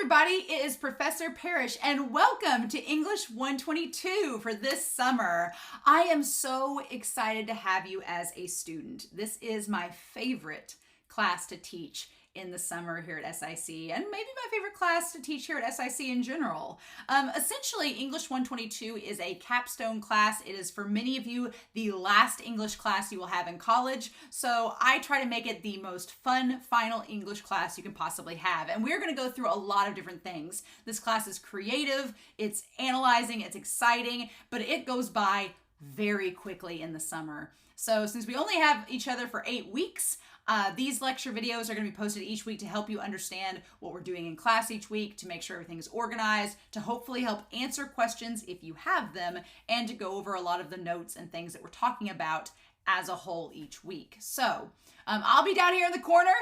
everybody, it is Professor Parrish and welcome to English 122 for this summer. I am so excited to have you as a student. This is my favorite class to teach in the summer here at SIC, and maybe my favorite class to teach here at SIC in general. Essentially, English 122 is a capstone class. It is, for many of you, the last English class you will have in college, so I try to make it the most fun final English class you can possibly have, and we're going to go through a lot of different things. This class is creative, it's analyzing, it's exciting, but it goes by very quickly in the summer. So since we only have each other for 8 weeks, these lecture videos are going to be posted each week to help you understand what we're doing in class each week, to make sure everything is organized, to hopefully help answer questions if you have them, and to go over a lot of the notes and things that we're talking about as a whole each week. So I'll be down here in the corner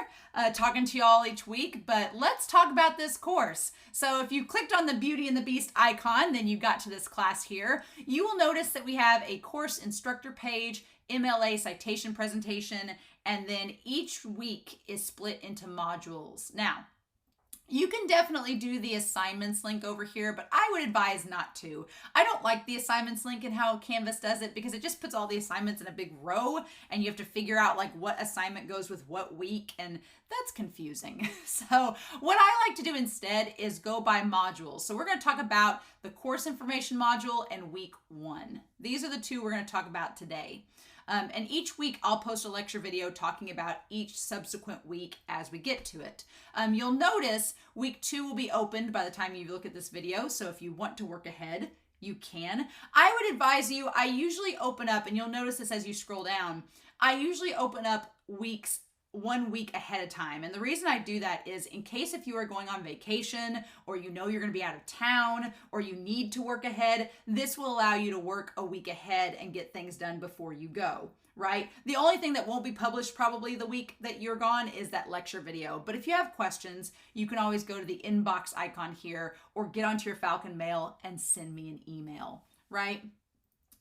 talking to y'all each week, but let's talk about this course. So if you clicked on the Beauty and the Beast icon, then you got to this class here. You will notice that we have a course instructor page, MLA citation presentation, and then each week is split into modules. Now, you can definitely do the assignments link over here, but I would advise not to. I don't like the assignments link and how Canvas does it because it just puts all the assignments in a big row and you have to figure out like what assignment goes with what week, and that's confusing. So what I like to do instead is go by modules. So we're going to talk about the course information module and week 1. These are the two we're going to talk about today. And each week I'll post a lecture video talking about each subsequent week as we get to it. You'll notice week 2 will be opened by the time you look at this video. So if you want to work ahead, you can. I would advise you, I usually open up, and you'll notice this as you scroll down, I usually open up weeks 1 week ahead of time. And the reason I do that is in case if you are going on vacation or you know you're going to be out of town or you need to work ahead, this will allow you to work a week ahead and get things done before you go, right? The only thing that won't be published probably the week that you're gone is that lecture video. But if you have questions, you can always go to the inbox icon here or get onto your Falcon Mail and send me an email, right?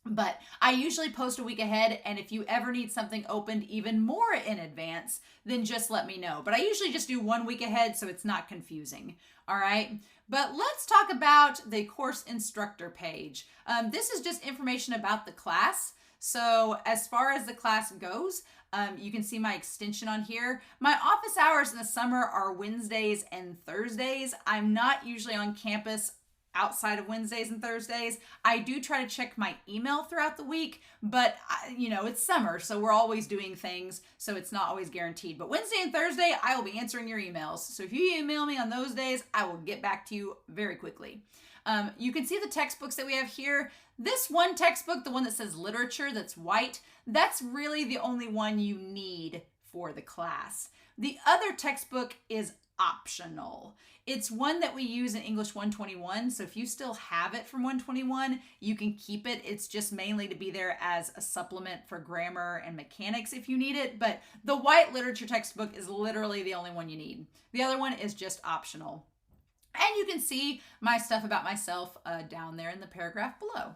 But I usually post a week ahead, and if you ever need something opened even more in advance, then just let me know. But I usually just do 1 week ahead so it's not confusing, all right? But let's talk about the course instructor page. This is just information about the class. So as far as the class goes, you can see my extension on here. My office hours in the summer are Wednesdays and Thursdays. I'm not usually on campus outside of Wednesdays and Thursdays. I do try to check my email throughout the week, but you know, it's summer, so we're always doing things, so it's not always guaranteed. But Wednesday and Thursday, I will be answering your emails. So if you email me on those days, I will get back to you very quickly. You can see the textbooks that we have here. This one textbook, the one that says literature that's white, that's really the only one you need for the class. The other textbook is optional. It's one that we use in English 121, so if you still have it from 121, you can keep it. It's just mainly to be there as a supplement for grammar and mechanics if you need it, but the white literature textbook is literally the only one you need. The other one is just optional. And you can see my stuff about myself down there in the paragraph below.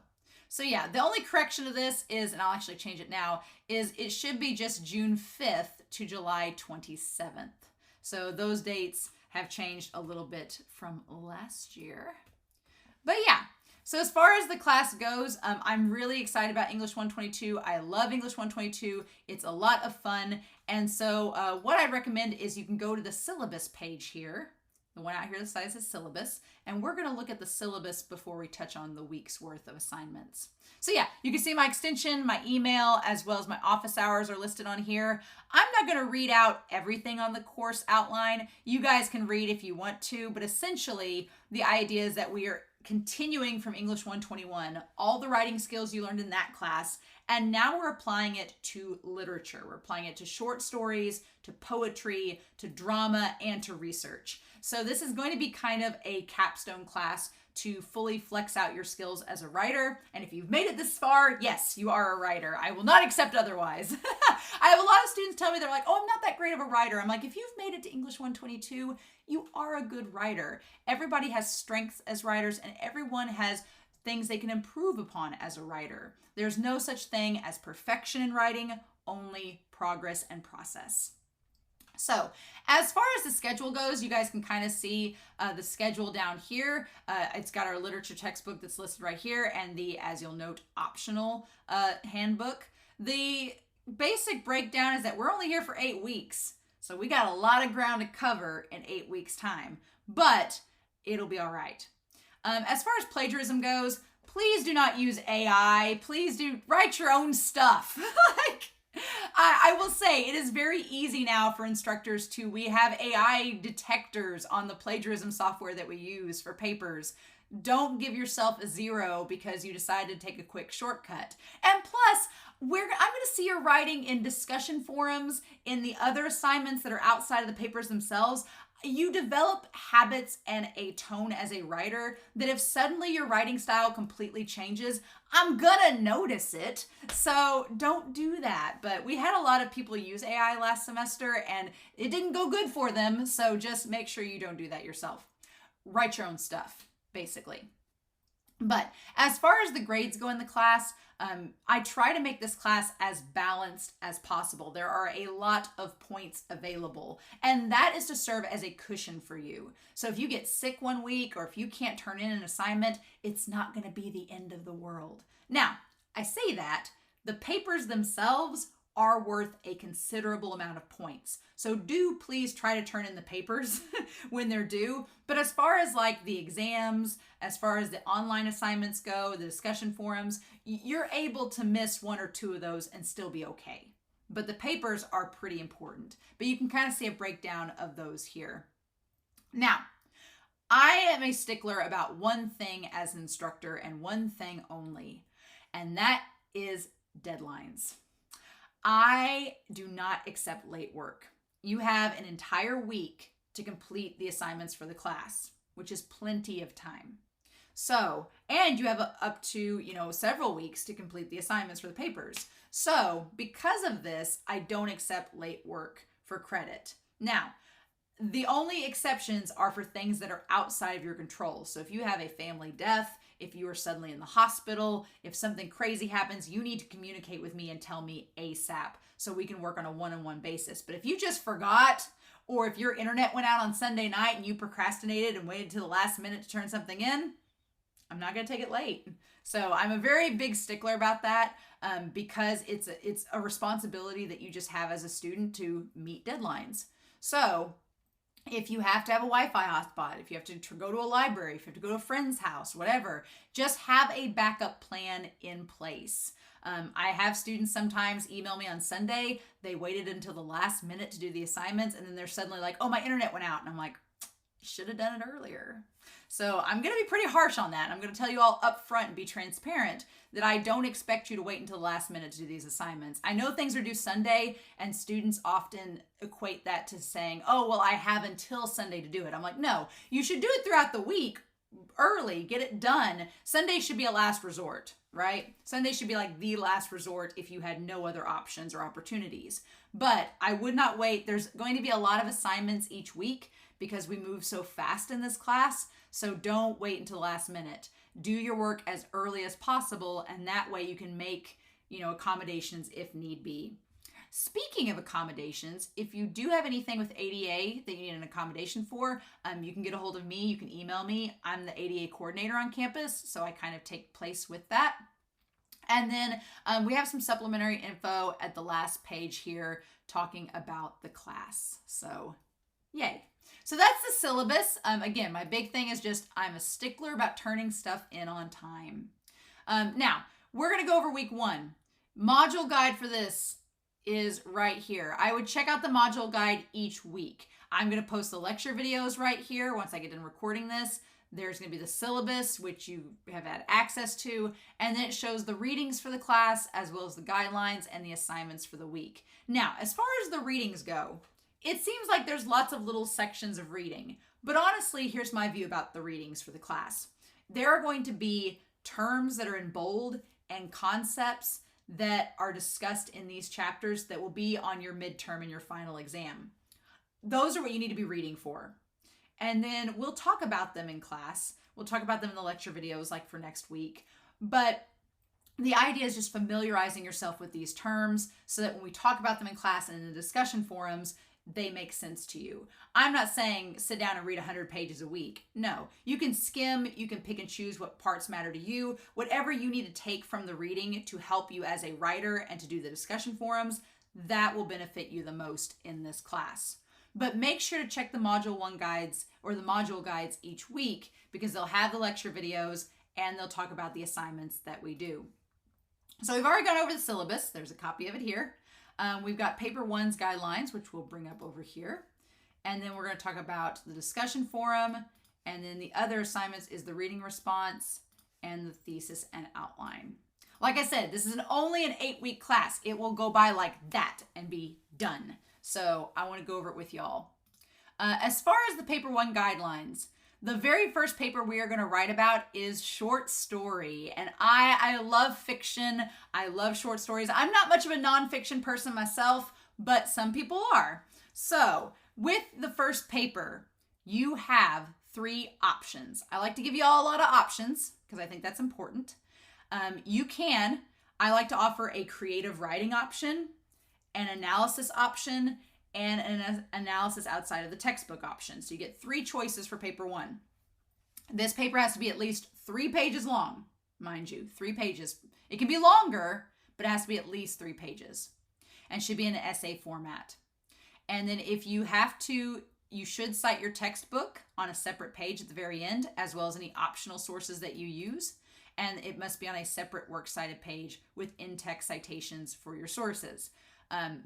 So yeah, the only correction to this is, and I'll actually change it now, is it should be just June 5th to July 27th. So those dates have changed a little bit from last year. But yeah, so as far as the class goes, I'm really excited about English 122. I love English 122. It's a lot of fun. And so what I recommend is you can go to the syllabus page here. The one out here that says syllabus, and we're going to look at the syllabus before we touch on the week's worth of assignments. So yeah, you can see my extension, my email, as well as my office hours are listed on here. I'm not going to read out everything on the course outline. You guys can read if you want to, but essentially the idea is that we are continuing from English 121, all the writing skills you learned in that class, and now we're applying it to literature. We're applying it to short stories, to poetry, to drama, and to research. So this is going to be kind of a capstone class to fully flex out your skills as a writer. And if you've made it this far, yes, you are a writer. I will not accept otherwise. I have a lot of students tell me, they're like, oh, I'm not that great of a writer. I'm like, if you've made it to English 122, you are a good writer. Everybody has strengths as writers, and everyone has things they can improve upon as a writer. There's no such thing as perfection in writing, only progress and process. So as far as the schedule goes, you guys can kind of see the schedule down here. It's got our literature textbook that's listed right here and the, as you'll note, optional handbook. The basic breakdown is that we're only here for 8 weeks. So we got a lot of ground to cover in 8 weeks time, but it'll be all right. As far as plagiarism goes, please do not use AI. Please do write your own stuff. Like, I will say it is very easy now for instructors we have AI detectors on the plagiarism software that we use for papers. Don't give yourself a 0 because you decided to take a quick shortcut. And plus, I'm going to see your writing in discussion forums, in the other assignments that are outside of the papers themselves. You develop habits and a tone as a writer that if suddenly your writing style completely changes, I'm gonna notice it. So don't do that. But we had a lot of people use AI last semester and it didn't go good for them. So just make sure you don't do that yourself. Write your own stuff, basically. But as far as the grades go in the class, I try to make this class as balanced as possible. There are a lot of points available, and that is to serve as a cushion for you. So if you get sick one week or if you can't turn in an assignment, it's not going to be the end of the world. Now, I say that the papers themselves are worth a considerable amount of points. So do please try to turn in the papers when they're due. But as far as like the exams, as far as the online assignments go, the discussion forums, you're able to miss 1 or 2 of those and still be okay. But the papers are pretty important. But you can kind of see a breakdown of those here. Now, I am a stickler about one thing as an instructor and one thing only, and that is deadlines. I do not accept late work. You have an entire week to complete the assignments for the class, which is plenty of time. So, and you have up to, several weeks to complete the assignments for the papers. So, because of this, I don't accept late work for credit. Now, the only exceptions are for things that are outside of your control. So if you have a family death, if you are suddenly in the hospital, if something crazy happens, you need to communicate with me and tell me ASAP so we can work on a one-on-one basis. But if you just forgot, or if your internet went out on Sunday night and you procrastinated and waited to the last minute to turn something in, I'm not going to take it late. So I'm a very big stickler about that because it's a responsibility that you just have as a student to meet deadlines. So if you have to have a Wi-Fi hotspot, if you have to go to a library, if you have to go to a friend's house, whatever, just have a backup plan in place. I have students sometimes email me on Sunday. They waited until the last minute to do the assignments, and then they're suddenly like, oh, my internet went out. And I'm like, should have done it earlier. So I'm going to be pretty harsh on that. I'm going to tell you all up front and be transparent that I don't expect you to wait until the last minute to do these assignments. I know things are due Sunday, and students often equate that to saying, oh, well, I have until Sunday to do it. I'm like, no, you should do it throughout the week early, get it done. Sunday should be a last resort, right? Sunday should be like the last resort if you had no other options or opportunities. But I would not wait. There's going to be a lot of assignments each week because we move so fast in this class. So don't wait until the last minute. Do your work as early as possible, and that way you can make, accommodations if need be. Speaking of accommodations, if you do have anything with ADA that you need an accommodation for, you can get a hold of me. You can email me. I'm the ADA coordinator on campus, so I kind of take place with that. And then we have some supplementary info at the last page here talking about the class. So, yay. So that's the syllabus. Again, my big thing is just I'm a stickler about turning stuff in on time. Now, we're going to go over week 1. Module guide for this is right here. I would check out the module guide each week. I'm going to post the lecture videos right here once I get done recording this. There's going to be the syllabus, which you have had access to, and then it shows the readings for the class as well as the guidelines and the assignments for the week. Now, as far as the readings go, it seems like there's lots of little sections of reading, but honestly, here's my view about the readings for the class. There are going to be terms that are in bold and concepts that are discussed in these chapters that will be on your midterm and your final exam. Those are what you need to be reading for. And then we'll talk about them in class. We'll talk about them in the lecture videos like for next week. But the idea is just familiarizing yourself with these terms so that when we talk about them in class and in the discussion forums, they make sense to you. I'm not saying sit down and read 100 pages a week. No, you can skim, you can pick and choose what parts matter to you. Whatever you need to take from the reading to help you as a writer and to do the discussion forums, that will benefit you the most in this class. But make sure to check the Module 1 guides or the module guides each week, because they'll have the lecture videos and they'll talk about the assignments that we do. So we've already gone over the syllabus. There's a copy of it here. We've got paper 1's guidelines, which we'll bring up over here. And then we're going to talk about the discussion forum. And then the other assignments is the reading response and the thesis and outline. Like I said, this is only an 8-week class. It will go by like that and be done. So I want to go over it with y'all. As far as the paper 1 guidelines, the very first paper we are going to write about is short story. And I love fiction. I love short stories. I'm not much of a nonfiction person myself, but some people are. So with the first paper, you have 3 options. I like to give you all a lot of options because I think that's important. I like to offer a creative writing option, an analysis option, and an analysis outside of the textbook option. So you get 3 choices for paper 1. This paper has to be at least 3 pages long, mind you, 3 pages. It can be longer, but it has to be at least 3 pages and should be in an essay format. And then if you have to, you should cite your textbook on a separate page at the very end, as well as any optional sources that you use. And it must be on a separate works cited page with in-text citations for your sources.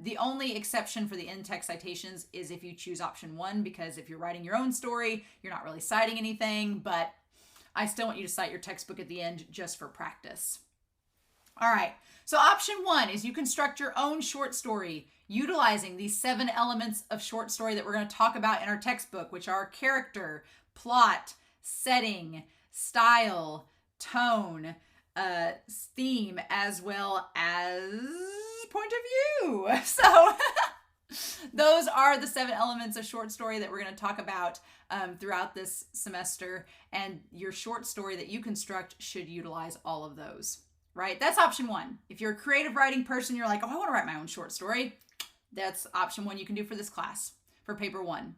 The only exception for the in-text citations is if you choose option 1, because if you're writing your own story, you're not really citing anything, but I still want you to cite your textbook at the end just for practice. All right, so option 1 is you construct your own short story utilizing these 7 elements of short story that we're going to talk about in our textbook, which are character, plot, setting, style, tone, theme, as well as point of view. So those are the 7 elements of short story that we're going to talk about throughout this semester, and your short story that you construct should utilize all of those, right? That's option 1. If you're a creative writing person, you're like, oh, I want to write my own short story. That's option 1 you can do for this class, for paper 1.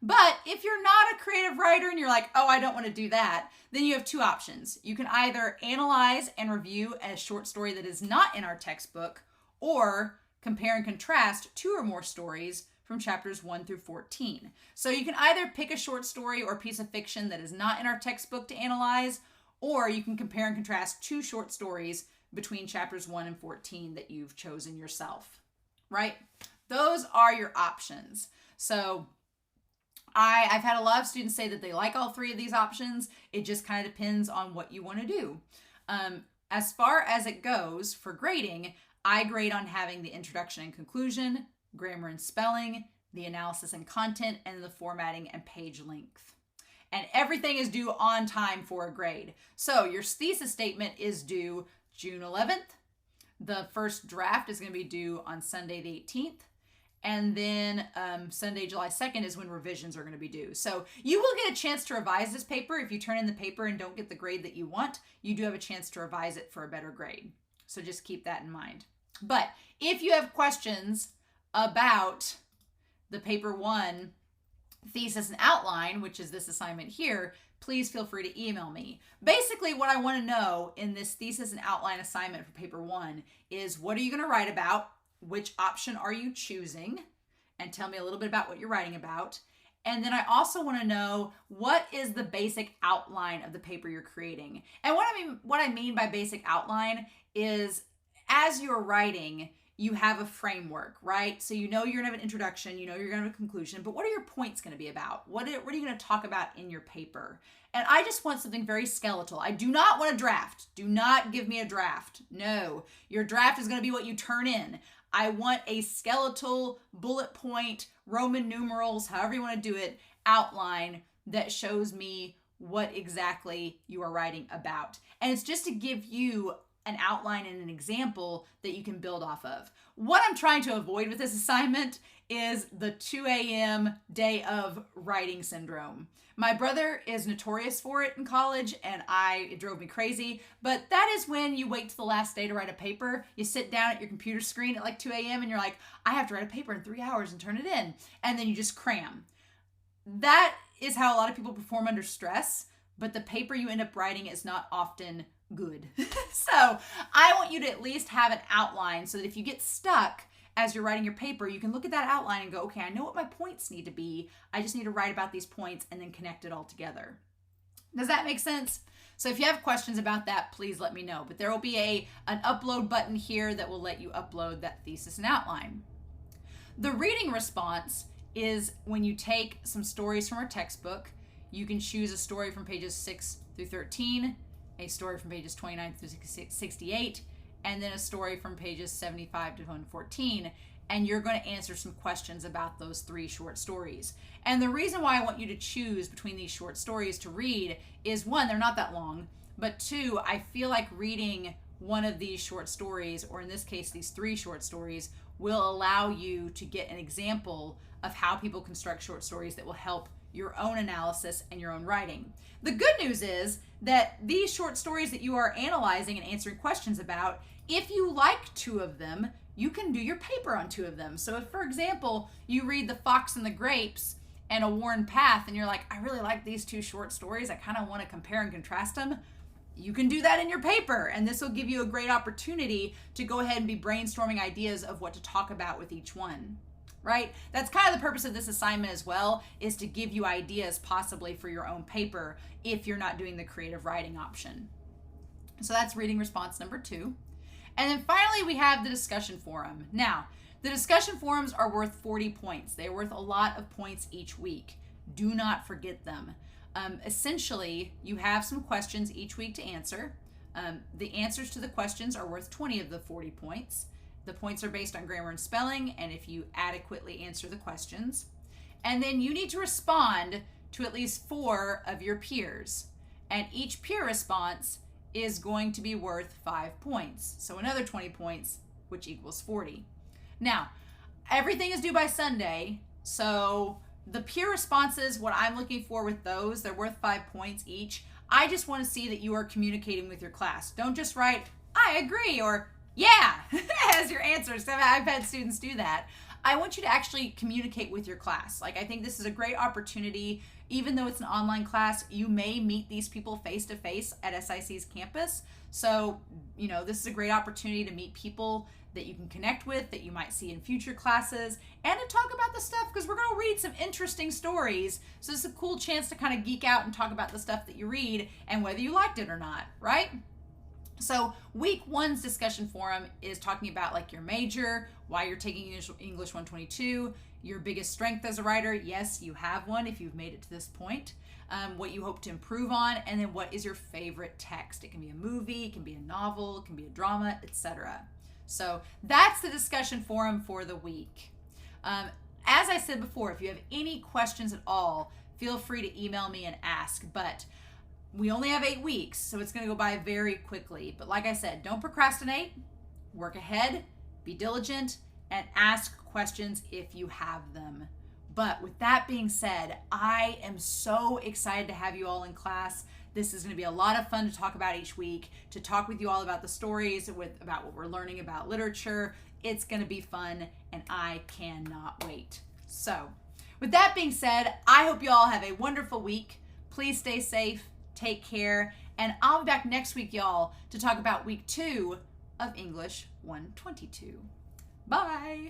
But if you're not a creative writer and you're like, oh, I don't want to do that, then you have 2 options. You can either analyze and review a short story that is not in our textbook, or compare and contrast 2 or more stories from chapters 1 through 14. So you can either pick a short story or piece of fiction that is not in our textbook to analyze, or you can compare and contrast 2 short stories between chapters 1 and 14 that you've chosen yourself, right? Those are your options. So I've had a lot of students say that they like all 3 of these options. It just kind of depends on what you want to do. As far as it goes for grading, I grade on having the introduction and conclusion, grammar and spelling, the analysis and content, and the formatting and page length. And everything is due on time for a grade. So your thesis statement is due June 11th. The first draft is going to be due on Sunday the 18th. And then Sunday, July 2nd is when revisions are going to be due. So you will get a chance to revise this paper. If you turn in the paper and don't get the grade that you want, you do have a chance to revise it for a better grade. So just keep that in mind. But if you have questions about the paper 1 thesis and outline, which is this assignment here, please feel free to email me. Basically, what I want to know in this thesis and outline assignment for paper 1 is, what are you going to write about? Which option are you choosing? And tell me a little bit about what you're writing about. And then I also want to know, what is the basic outline of the paper you're creating? And what I mean by basic outline is, as you're writing, you have a framework, right? So you know you're going to have an introduction, you know you're going to have a conclusion, but what are your points going to be about? What are you going to talk about in your paper? And I just want something very skeletal. I do not want a draft. Do not give me a draft. No, your draft is going to be what you turn in. I want a skeletal, bullet point, Roman numerals, however you want to do it, outline that shows me what exactly you are writing about. And it's just to give you an outline and an example that you can build off of. What I'm trying to avoid with this assignment is the 2 a.m. day of writing syndrome. My brother is notorious for it in college, and it drove me crazy. But that is when you wait till the last day to write a paper. You sit down at your computer screen at like 2 a.m. and you're like, I have to write a paper in 3 hours and turn it in. And then you just cram. That is how a lot of people perform under stress, but the paper you end up writing is not often good. So I want you to at least have an outline so that if you get stuck as you're writing your paper, you can look at that outline and go, okay, I know what my points need to be. I just need to write about these points and then connect it all together. Does that make sense? So if you have questions about that, please let me know. But there will be an upload button here that will let you upload that thesis and outline. The reading response is when you take some stories from our textbook. You can choose a story from pages 6 through 13, a story from pages 29 through 68, and then a story from pages 75 to 114, and you're going to answer some questions about those 3 short stories. And the reason why I want you to choose between these short stories to read is, 1, they're not that long, but 2, I feel like reading one of these short stories, or in this case, these 3 short stories, will allow you to get an example of how people construct short stories that will help your own analysis and your own writing. The good news is that these short stories that you are analyzing and answering questions about, if you like 2 of them, you can do your paper on 2 of them. So if, for example, you read The Fox and the Grapes and A Worn Path, and you're like, I really like these 2 short stories, I kind of want to compare and contrast them, you can do that in your paper, and this will give you a great opportunity to go ahead and be brainstorming ideas of what to talk about with each one. Right? That's kind of the purpose of this assignment as well, is to give you ideas possibly for your own paper if you're not doing the creative writing option. So that's reading response number 2. And then finally, we have the discussion forum. Now, the discussion forums are worth 40 points. They're worth a lot of points each week. Do not forget them. Essentially, you have some questions each week to answer. The answers to the questions are worth 20 of the 40 points. The points are based on grammar and spelling, and if you adequately answer the questions. And then you need to respond to at least 4 of your peers. And each peer response is going to be worth 5 points. So another 20 points, which equals 40. Now, everything is due by Sunday, so the peer responses, what I'm looking for with those, they're worth 5 points each. I just want to see that you are communicating with your class. Don't just write, I agree, or yeah, as your answers. I've had students do that. I want you to actually communicate with your class. Like, I think this is a great opportunity. Even though it's an online class, you may meet these people face to face at SIC's campus. So, this is a great opportunity to meet people that you can connect with, that you might see in future classes, and to talk about the stuff, because we're going to read some interesting stories. So it's a cool chance to kind of geek out and talk about the stuff that you read and whether you liked it or not, right? So week 1's discussion forum is talking about like your major, why you're taking English 122, your biggest strength as a writer. Yes, you have one if you've made it to this point. What you hope to improve on, and then what is your favorite text. It can be a movie, it can be a novel, it can be a drama, etc. So that's the discussion forum for the week. As I said before, if you have any questions at all, feel free to email me and ask. But we only have 8 weeks, so it's going to go by very quickly. But like I said, don't procrastinate, work ahead, be diligent, and ask questions if you have them. But with that being said, I am so excited to have you all in class. This is going to be a lot of fun to talk about each week, to talk with you all about the stories, about what we're learning about literature. It's going to be fun, and I cannot wait. So with that being said, I hope you all have a wonderful week. Please stay safe. Take care, and I'll be back next week, y'all, to talk about week 2 of English 122. Bye.